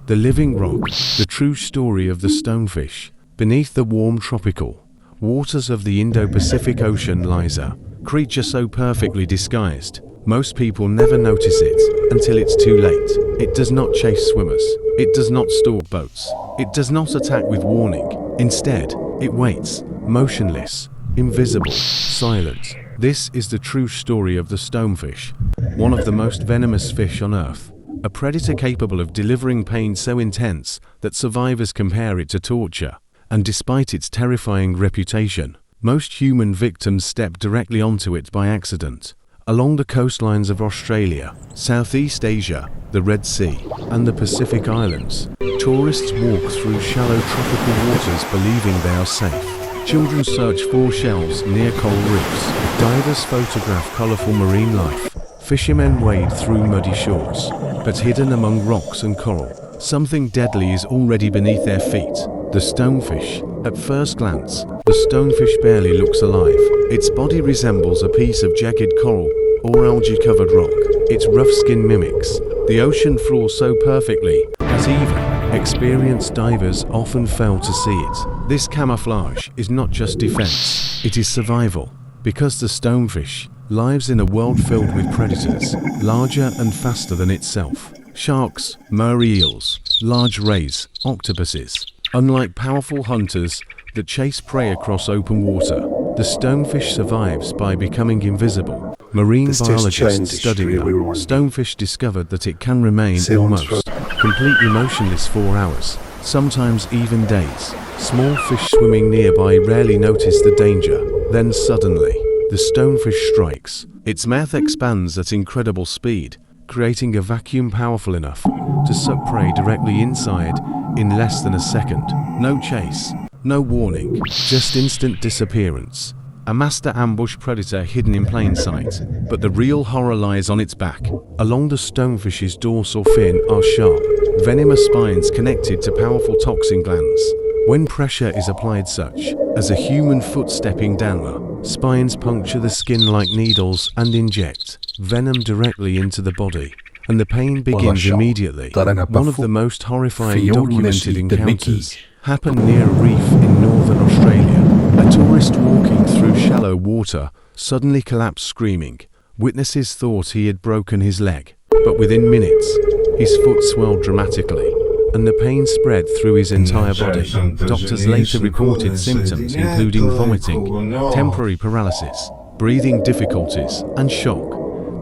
The living rock, the true story of the stonefish. Beneath the warm tropical waters of the Indo-Pacific Ocean lies a creature so perfectly disguised, most people never notice it until it's too late. It does not chase swimmers. It does not stalk boats. It does not attack with warning. Instead, it waits, motionless, invisible, silent. This is the true story of the stonefish, one of the most venomous fish on Earth. A predator capable of delivering pain so intense that survivors compare it to torture. And despite its terrifying reputation, most human victims step directly onto it by accident. Along the coastlines of Australia, Southeast Asia, the Red Sea, and the Pacific Islands, tourists walk through shallow tropical waters believing they are safe. Children search for shells near coral reefs. Divers photograph colorful marine life. Fishermen wade through muddy shores. But hidden among rocks and coral, something deadly is already beneath their feet. The stonefish. At first glance, the stonefish barely looks alive. Its body resembles a piece of jagged coral or algae-covered rock. Its rough skin mimics the ocean floor so perfectly that even experienced divers often fail to see it. This camouflage is not just defense, it is survival, because the stonefish lives in a world filled with predators, larger and faster than itself. Sharks, moray eels, large rays, octopuses. Unlike powerful hunters that chase prey across open water, the stonefish survives by becoming invisible. Marine biologists studying the stonefish discovered that it can remain almost completely motionless for hours, sometimes even days. Small fish swimming nearby rarely notice the danger. Then suddenly, the stonefish strikes. Its mouth expands at incredible speed, creating a vacuum powerful enough to suck prey directly inside in less than a second. No chase, no warning, just instant disappearance. A master ambush predator hidden in plain sight, but the real horror lies on its back. Along the stonefish's dorsal fin are sharp, venomous spines connected to powerful toxin glands. When pressure is applied such as a human foot stepping down, spines puncture the skin like needles and inject venom directly into the body, and the pain begins immediately. One of the most horrifying documented encounters happened near a reef in northern Australia. A tourist walking through shallow water suddenly collapsed screaming. Witnesses thought he had broken his leg, but within minutes, his foot swelled dramatically, and the pain spread through his entire body. Doctors later reported symptoms including vomiting, temporary paralysis, breathing difficulties, and shock.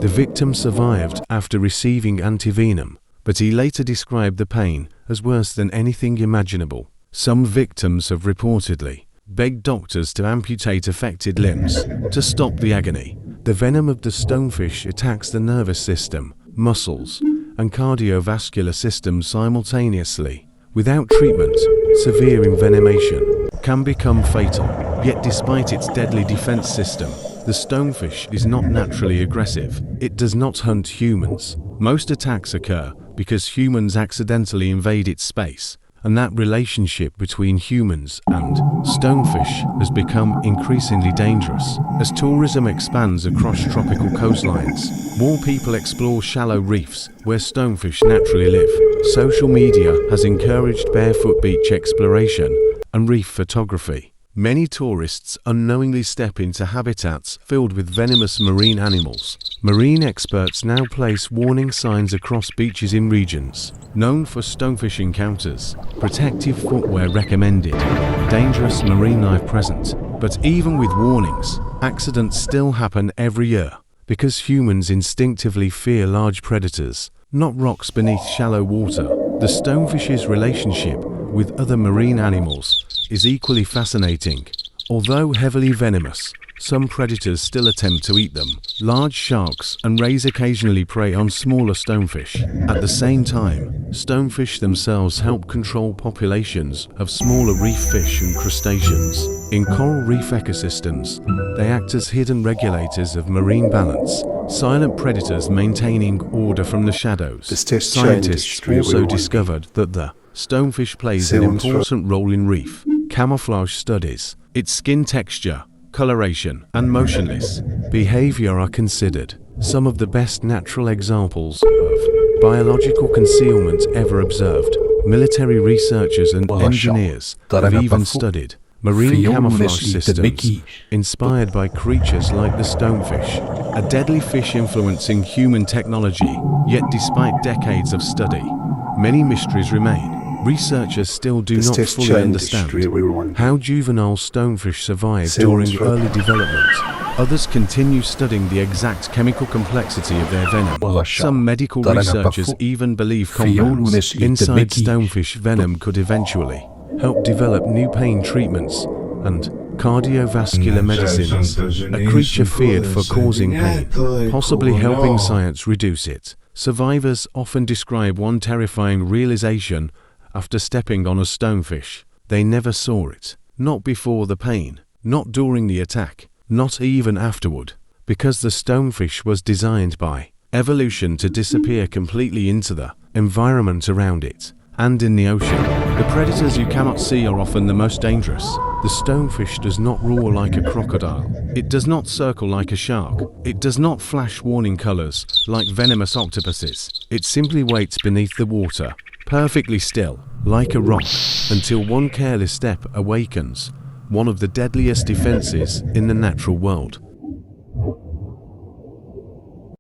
The victim survived after receiving antivenom, but he later described the pain as worse than anything imaginable. Some victims have reportedly begged doctors to amputate affected limbs to stop the agony. The venom of the stonefish attacks the nervous system, muscles, and cardiovascular system simultaneously. Without treatment, severe envenomation can become fatal. Yet despite its deadly defense system, the stonefish is not naturally aggressive. It does not hunt humans. Most attacks occur because humans accidentally invade its space, and that relationship between humans and stonefish has become increasingly dangerous. As tourism expands across tropical coastlines, more people explore shallow reefs where stonefish naturally live. Social media has encouraged barefoot beach exploration and reef photography. Many tourists unknowingly step into habitats filled with venomous marine animals. Marine experts now place warning signs across beaches in regions known for stonefish encounters. Protective footwear recommended. Dangerous marine life present. But even with warnings, accidents still happen every year because humans instinctively fear large predators, not rocks beneath shallow water. The stonefish's relationship with other marine animals is equally fascinating. Although heavily venomous, some predators still attempt to eat them. Large sharks and rays occasionally prey on smaller stonefish. At the same time, stonefish themselves help control populations of smaller reef fish and crustaceans. In coral reef ecosystems, they act as hidden regulators of marine balance, silent predators maintaining order from the shadows. Scientists also discovered that the stonefish plays an important role in reef camouflage studies. Its skin texture, coloration, and motionless behavior are considered some of the best natural examples of biological concealment ever observed. Military researchers and engineers have even studied marine camouflage systems inspired by creatures like the stonefish, a deadly fish influencing human technology. Yet despite decades of study, many mysteries remain. Researchers still do not fully understand how juvenile stonefish survive during early development. Others continue studying the exact chemical complexity of their venom. Some medical researchers even believe compounds inside stonefish venom could eventually help develop new pain treatments and cardiovascular medicines, a creature feared for causing pain, possibly helping science reduce it. Survivors often describe one terrifying realization after stepping on a stonefish. They never saw it. Not before the pain, not during the attack, not even afterward, because the stonefish was designed by evolution to disappear completely into the environment around it. And in the ocean, the predators you cannot see are often the most dangerous. The stonefish does not roar like a crocodile. It does not circle like a shark. It does not flash warning colors like venomous octopuses. It simply waits beneath the water, perfectly still, like a rock, until one careless step awakens one of the deadliest defenses in the natural world.